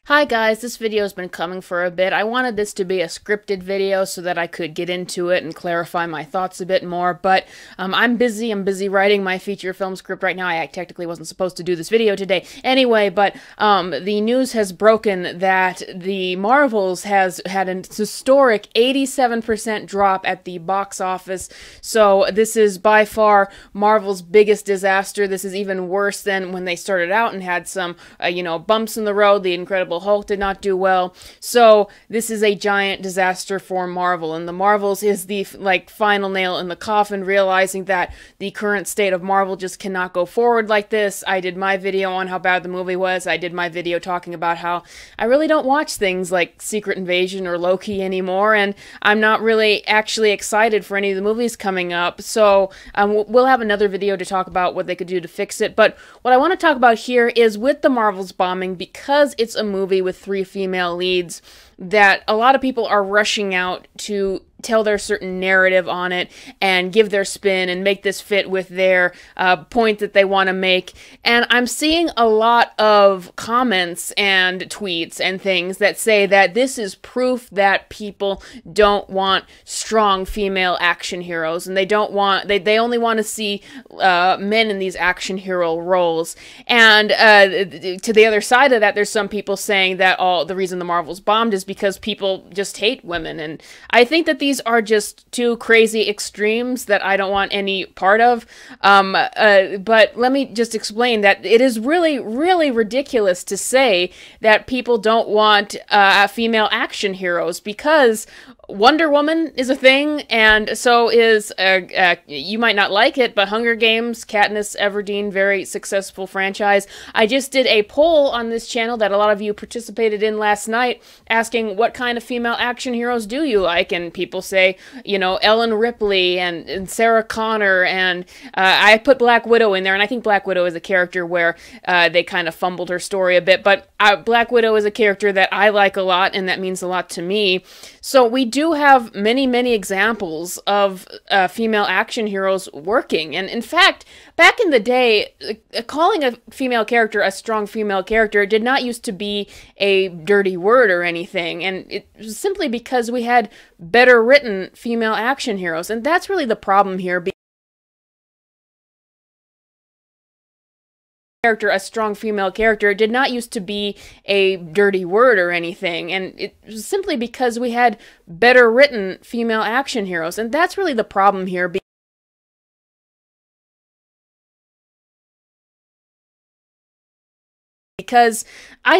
Hi guys, this video has been coming for a bit. I wanted this to be a scripted video so that I could get into it and clarify my thoughts a bit more, but I'm busy writing my feature film script right now. I technically wasn't supposed to do this video today anyway, but the news has broken that the Marvels has had an historic 87% drop at the box office, so this is by far Marvel's biggest disaster. This is even worse than when they started out and had some, bumps in the road. The Incredible Hulk did not do well. So this is a giant disaster for Marvel, and the Marvels is the final nail in the coffin, realizing that the current state of Marvel just cannot go forward like this. I did my video on how bad the movie was. I did my video talking about how I really don't watch things like Secret Invasion or Loki anymore, and I'm not really actually excited for any of the movies coming up. So we'll have another video to talk about what they could do to fix it. But what I want to talk about here is with the Marvels bombing, because it's a movie with 3 female leads, that a lot of people are rushing out to tell their certain narrative on it and give their spin and make this fit with their point that they want to make. And I'm seeing a lot of comments and tweets and things that say that this is proof that people don't want strong female action heroes, and they only want to see men in these action hero roles. And to the other side of that, there's some people saying that the reason the Marvels bombed is because people just hate women. And I think that these are just 2 crazy extremes that I don't want any part of. But let me just explain that it is really, really ridiculous to say that people don't want female action heroes, because Wonder Woman is a thing, and so is, you might not like it, but Hunger Games, Katniss Everdeen, very successful franchise. I just did a poll on this channel that a lot of you participated in last night, asking what kind of female action heroes do you like, and people say, Ellen Ripley and Sarah Connor, and I put Black Widow in there, and I think Black Widow is a character where they kind of fumbled her story a bit, but Black Widow is a character that I like a lot, and that means a lot to me. So we do have many, many examples of female action heroes working. And in fact, back in the day, calling a female character a strong female character did not used to be a dirty word or anything. And it was simply because we had better written female action heroes. And that's really the problem here. A strong female character did not used to be a dirty word or anything, and it was simply because we had better written female action heroes, and that's really the problem here. Because I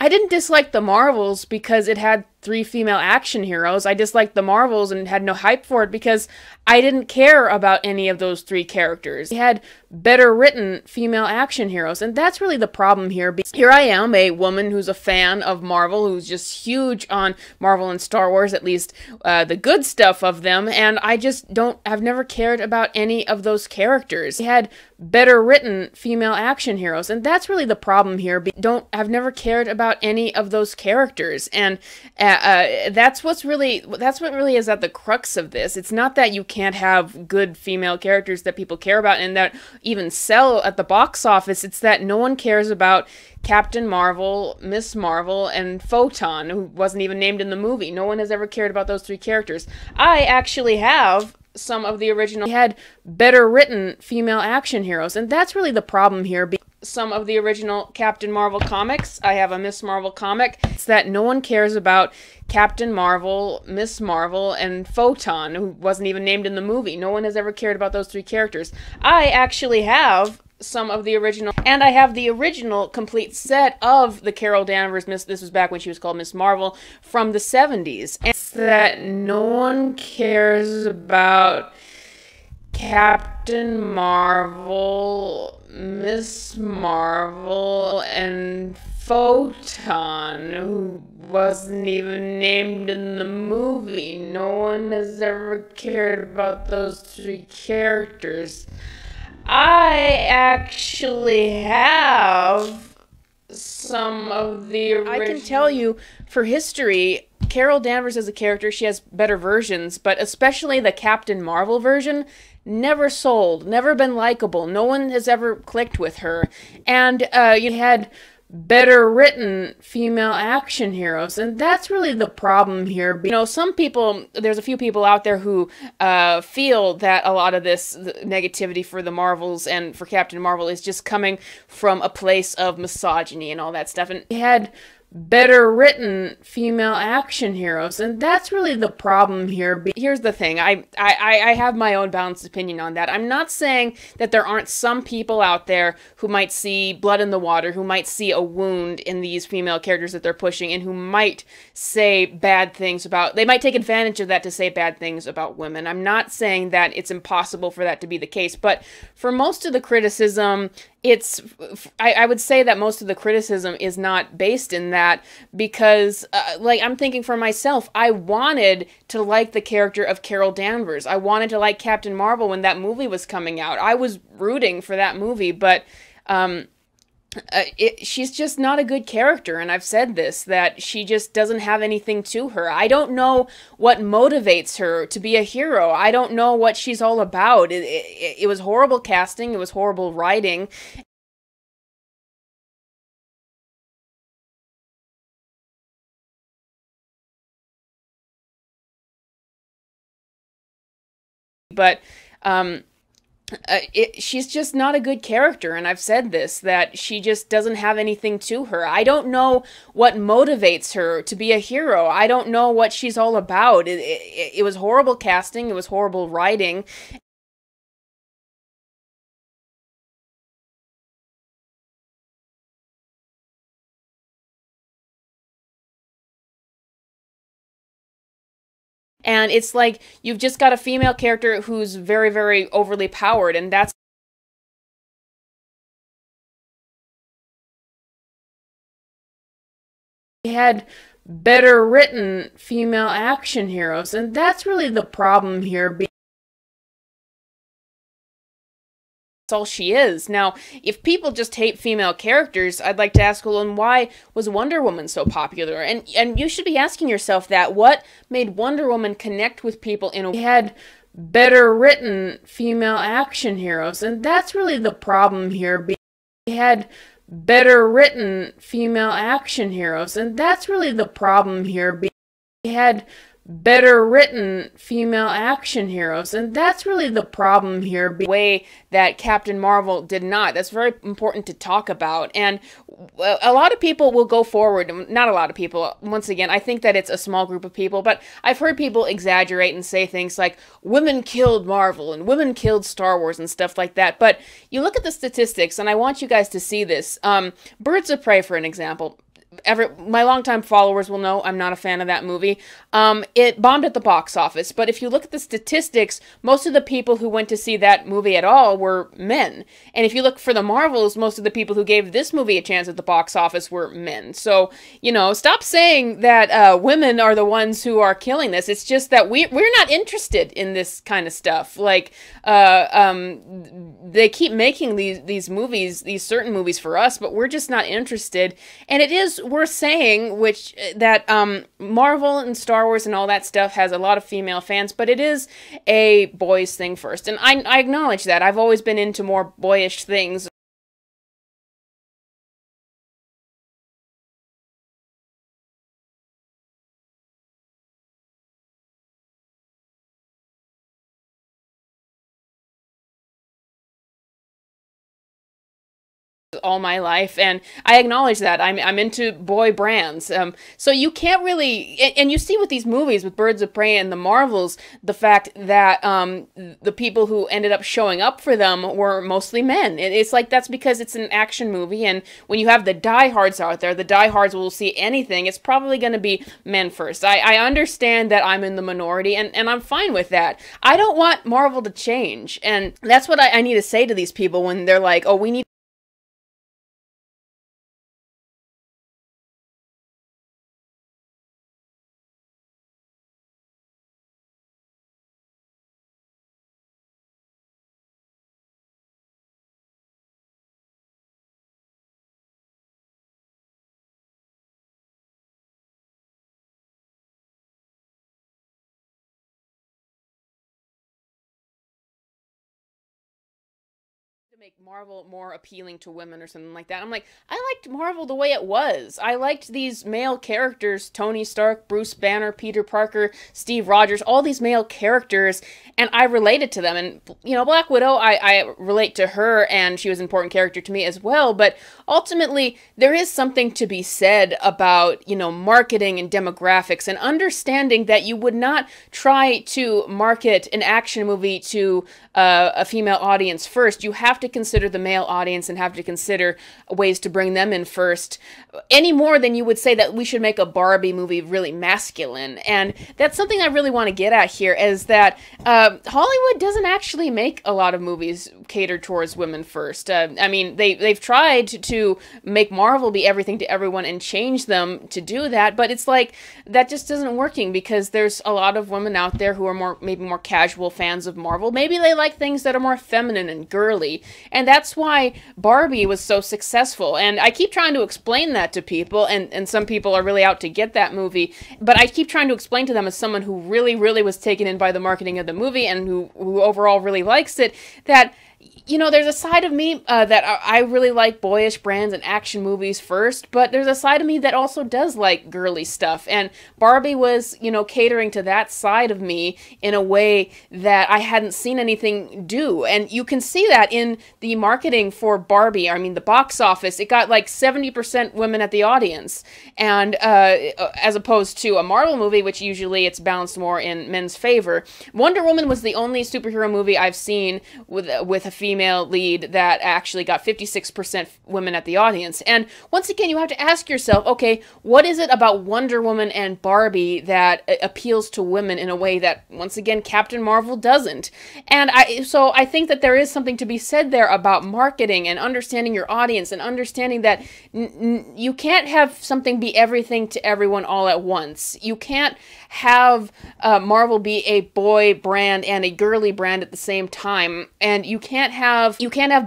didn't dislike the Marvels because it had 3 female action heroes. I disliked the Marvels and had no hype for it because I didn't care about any of those 3 characters. We had better written female action heroes, and that's really the problem here. Here I am, a woman who's a fan of Marvel, who's just huge on Marvel and Star Wars, at least the good stuff of them, and I've never cared about any of those characters. We had better written female action heroes, and that's really the problem here. I've never cared about any of those characters, and that's what really is at the crux of this. It's not that you can't have good female characters that people care about and that even sell at the box office. It's that no one cares about Captain Marvel, Miss Marvel, and Photon, who wasn't even named in the movie. No one has ever cared about those 3 characters. I actually have some of the original. We had better written female action heroes, and that's really the problem here. Some of the original Captain Marvel comics. I have a Miss Marvel comic. It's that no one cares about Captain Marvel, Miss Marvel, and Photon, who wasn't even named in the movie. No one has ever cared about those 3 characters. I actually have some of the original, and I have the original complete set of the Carol Danvers this was back when she was called Miss Marvel, from the 70s. And it's that no one cares about Captain Marvel, Miss Marvel, and Photon, who wasn't even named in the movie. No one has ever cared about those 3 characters. I actually have some of the original. I can tell you, for history, Carol Danvers as a character, she has better versions, but especially the Captain Marvel version, never sold, never been likable. No one has ever clicked with her. And you had better written female action heroes, and that's really the problem here. You know, some people, there's a few people out there who feel that a lot of this negativity for the Marvels and for Captain Marvel is just coming from a place of misogyny and all that stuff, and they had better written female action heroes, and that's really the problem here. Here's the thing, I have my own balanced opinion on that. I'm not saying that there aren't some people out there who might see blood in the water, who might see a wound in these female characters that they're pushing, and who might say bad things about, they might take advantage of that to say bad things about women. I'm not saying that it's impossible for that to be the case, but for most of the criticism, I would say that most of the criticism is not based in that, because like, I'm thinking for myself, I wanted to like the character of Carol Danvers. I wanted to like Captain Marvel when that movie was coming out. I was rooting for that movie, but she's just not a good character, and I've said this, that she just doesn't have anything to her. I don't know what motivates her to be a hero. I don't know what she's all about. It was horrible casting, it was horrible writing. But she's just not a good character, and I've said this, that she just doesn't have anything to her. I don't know what motivates her to be a hero. I don't know what she's all about. It was horrible casting, it was horrible writing. And it's like, you've just got a female character who's very, very overly powered, and that's had better written female action heroes, and that's really the problem here. That's all she is. Now, if people just hate female characters, I'd like to ask, well, and why was Wonder Woman so popular? And you should be asking yourself that. What made Wonder Woman connect with people in a way? Had better written female action heroes, and that's really the problem here. Had better written female action heroes, and that's really the problem here. Had better written female action heroes, and that's really the problem here. Way that Captain Marvel did not. That's very important to talk about, and a lot of people will go forward, not a lot of people, once again, I think that it's a small group of people, but I've heard people exaggerate and say things like women killed Marvel and women killed Star Wars and stuff like that. But you look at the statistics, and I want you guys to see this. Birds of Prey, for an example. My longtime followers will know I'm not a fan of that movie. It bombed at the box office, but if you look at the statistics, most of the people who went to see that movie at all were men. And if you look for the Marvels, most of the people who gave this movie a chance at the box office were men. So, you know, stop saying that women are the ones who are killing this. It's just that we're not interested in this kind of stuff. Like, they keep making these movies, these certain movies for us, but we're just not interested. And it is worth saying, which that Marvel and Star Wars and all that stuff has a lot of female fans, but it is a boys thing first, and I acknowledge that. I've always been into more boyish things. All my life, and I acknowledge that I'm into boy brands. So you can't really, and you see with these movies, with Birds of Prey and the Marvels, the fact that the people who ended up showing up for them were mostly men. It's like, that's because it's an action movie, and when you have the diehards out there, the diehards will see anything. It's probably going to be men first. I understand that I'm in the minority, and I'm fine with that. I don't want Marvel to change, and that's what I need to say to these people when they're like, oh, we need make Marvel more appealing to women or something like that. I'm like, I liked Marvel the way it was. I liked these male characters, Tony Stark, Bruce Banner, Peter Parker, Steve Rogers, all these male characters, and I related to them. And, you know, Black Widow, I relate to her, and she was an important character to me as well, but ultimately, there is something to be said about, you know, marketing and demographics and understanding that you would not try to market an action movie to a female audience first. You have to consider the male audience and have to consider ways to bring them in first, any more than you would say that we should make a Barbie movie really masculine. And that's something I really want to get at here, is that Hollywood doesn't actually make a lot of movies catered towards women first. I mean, they've tried to make Marvel be everything to everyone and change them to do that, but it's like, that just isn't working, because there's a lot of women out there who are maybe more casual fans of Marvel. Maybe they like things that are more feminine and girly, and that's why Barbie was so successful. And I keep trying to explain that to people, and some people are really out to get that movie, but I keep trying to explain to them, as someone who really, really was taken in by the marketing of the movie and who overall really likes it, that, you know, there's a side of me that I really like boyish brands and action movies first, but there's a side of me that also does like girly stuff, and Barbie was, you know, catering to that side of me in a way that I hadn't seen anything do. And you can see that in the marketing for Barbie. I mean, the box office, it got like 70% women at the audience, and as opposed to a Marvel movie, which usually it's balanced more in men's favor. Wonder Woman was the only superhero movie I've seen with a female lead that actually got 56% women at the audience. And once again, you have to ask yourself, okay, what is it about Wonder Woman and Barbie that appeals to women in a way that, once again, Captain Marvel doesn't? And so I think that there is something to be said there about marketing and understanding your audience, and understanding that you can't have something be everything to everyone all at once. You can't have Marvel be a boy brand and a girly brand at the same time, and you can't have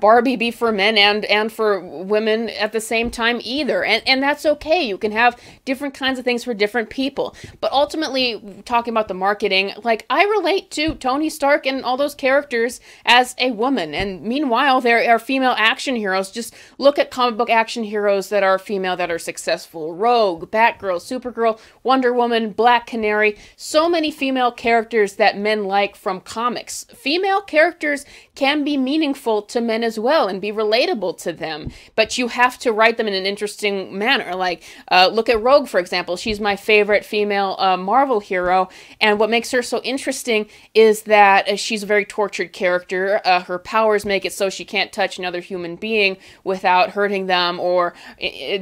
Barbie be for men and for women at the same time either, and that's okay. You can have different kinds of things for different people, but ultimately, talking about the marketing, like, I relate to Tony Stark and all those characters as a woman, and meanwhile, there are female action heroes. Just look at comic book action heroes that are female that are successful: Rogue, Batgirl, Supergirl, Wonder Woman, Black Canary. So many female characters that men like from comics. Female characters can be meaningful to men as well and be relatable to them, but you have to write them in an interesting manner. Like, look at Rogue, for example. She's my favorite female Marvel hero, and what makes her so interesting is that she's a very tortured character. Her powers make it so she can't touch another human being without hurting them or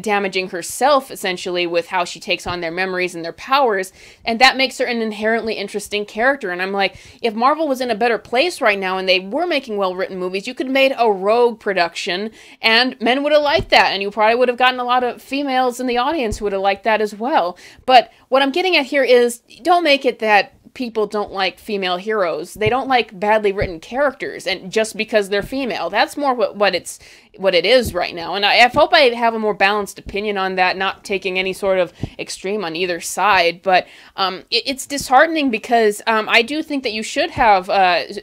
damaging herself, essentially, with how she takes on their memories and their powers, and that makes her an inherently interesting character. And I'm like, if Marvel was in a better place right now and they were making well-written movies, you could have made a Rogue production, and men would have liked that, and you probably would have gotten a lot of females in the audience who would have liked that as well. But what I'm getting at here is, don't make it that people don't like female heroes. They don't like badly written characters, and just because they're female. That's more what it is right now. And I hope I have a more balanced opinion on that, not taking any sort of extreme on either side. But it's disheartening, because I do think that you should have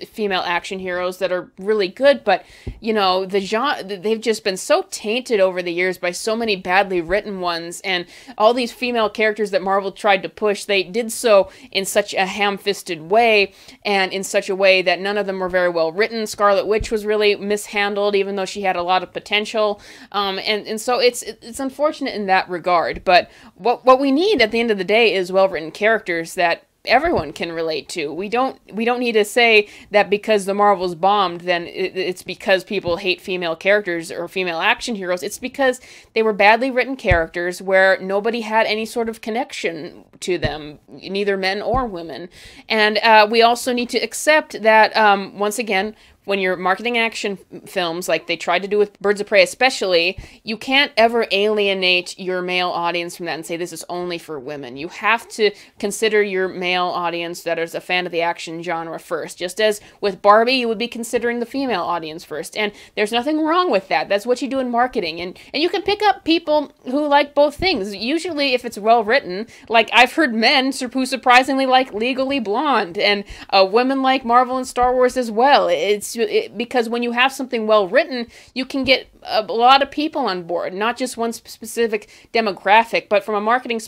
female action heroes that are really good, but, you know, the genre, they've just been so tainted over the years by so many badly written ones, and all these female characters that Marvel tried to push, they did so in such a ham-fisted way, and in such a way that none of them were very well written. Scarlet Witch was really mishandled, even though she had a lot of potential, and so it's unfortunate in that regard. But what we need at the end of the day is well-written characters that everyone can relate to. We don't need to say that because the Marvels bombed, then it's because people hate female characters or female action heroes. It's because they were badly written characters where nobody had any sort of connection to them, neither men or women. And we also need to accept that, once again, when you're marketing action films, like they tried to do with Birds of Prey especially, you can't ever alienate your male audience from that and say this is only for women. You have to consider your male audience that is a fan of the action genre first. Just as with Barbie, you would be considering the female audience first. And there's nothing wrong with that. That's what you do in marketing. And you can pick up people who like both things. Usually, if it's well written, like I've heard men who surprisingly like Legally Blonde, and women like Marvel and Star Wars as well. It's because when you have something well written, you can get a lot of people on board, not just one specific demographic. But from a marketing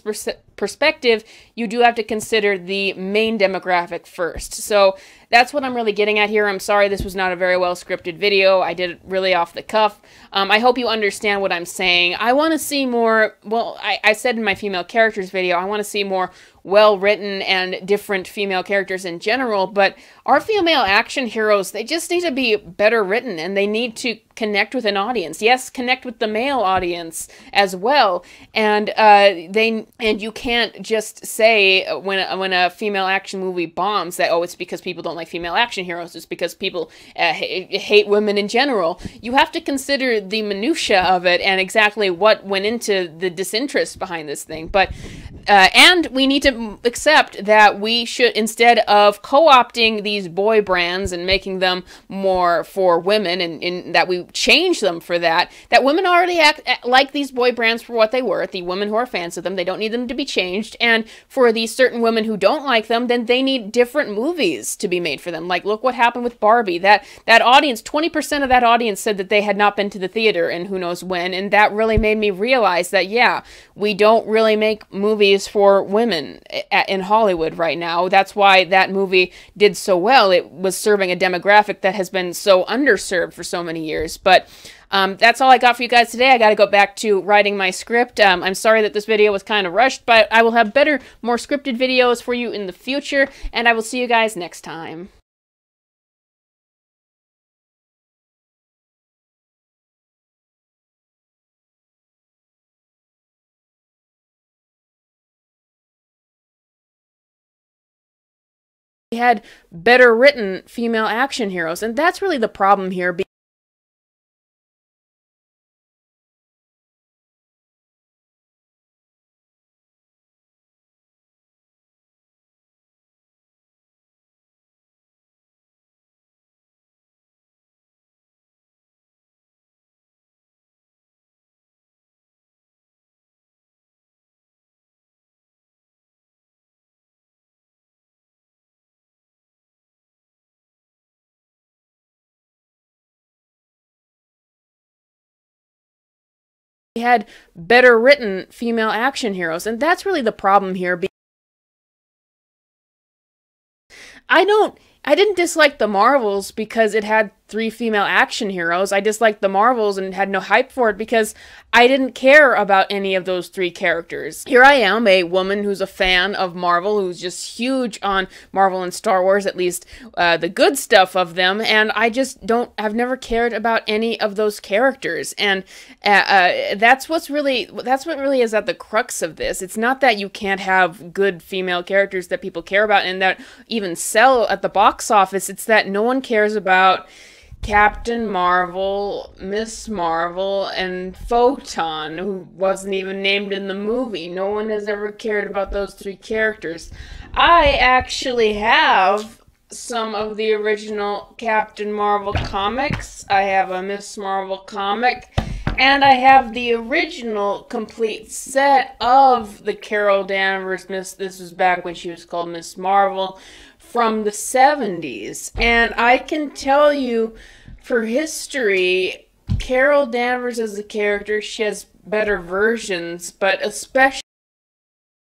perspective, you do have to consider the main demographic first. So that's what I'm really getting at here. I'm sorry this was not a very well scripted video. I did it really off the cuff. I hope you understand what I'm saying. I want to see more, well, I said in my female characters video, I want to see more well-written and different female characters in general, but our female action heroes, they just need to be better written, and they need to connect with an audience. Yes, connect with the male audience as well. And you can't just say when a female action movie bombs that, oh, it's because people don't like female action heroes. It's because people hate women in general. You have to consider the minutia of it and exactly what went into the disinterest behind this thing. But and we need to accept that we should, instead of co-opting these boy brands and making them more for women, and that we change them for that women already act like these boy brands for what they were, the women who are fans of them. They don't need them to be changed. And for these certain women who don't like them, then they need different movies to be made for them. Like, look what happened with Barbie. That audience, 20% of that audience said that they had not been to the theater and who knows when. And that really made me realize that, yeah, we don't really make movies for women in Hollywood right now. That's why that movie did so well. It was serving a demographic that has been so underserved for so many years. But that's all I got for you guys today. I got to go back to writing my script. I'm sorry that this video was kind of rushed, but I will have better, more scripted videos for you in the future, and I will see you guys next time. We had better written female action heroes, and that's really the problem here. We had better written female action heroes, and that's really the problem here. I didn't dislike the Marvels because it had 3 female action heroes. I disliked the Marvels and had no hype for it because I didn't care about any of those 3 characters. Here I am, a woman who's a fan of Marvel, who's just huge on Marvel and Star Wars, at least the good stuff of them, and I've never cared about any of those characters. And that's what really is at the crux of this. It's not that you can't have good female characters that people care about and that even sell at the box office. It's that no one cares about Captain Marvel, Miss Marvel, and Photon, who wasn't even named in the movie. No one has ever cared about those 3 characters. I actually have some of the original Captain Marvel comics. I have a Miss Marvel comic, and I have the original complete set of the Carol Danvers this was back when she was called Miss Marvel, from the 70s. And I can tell you, for history, Carol Danvers as a character, she has better versions, but especially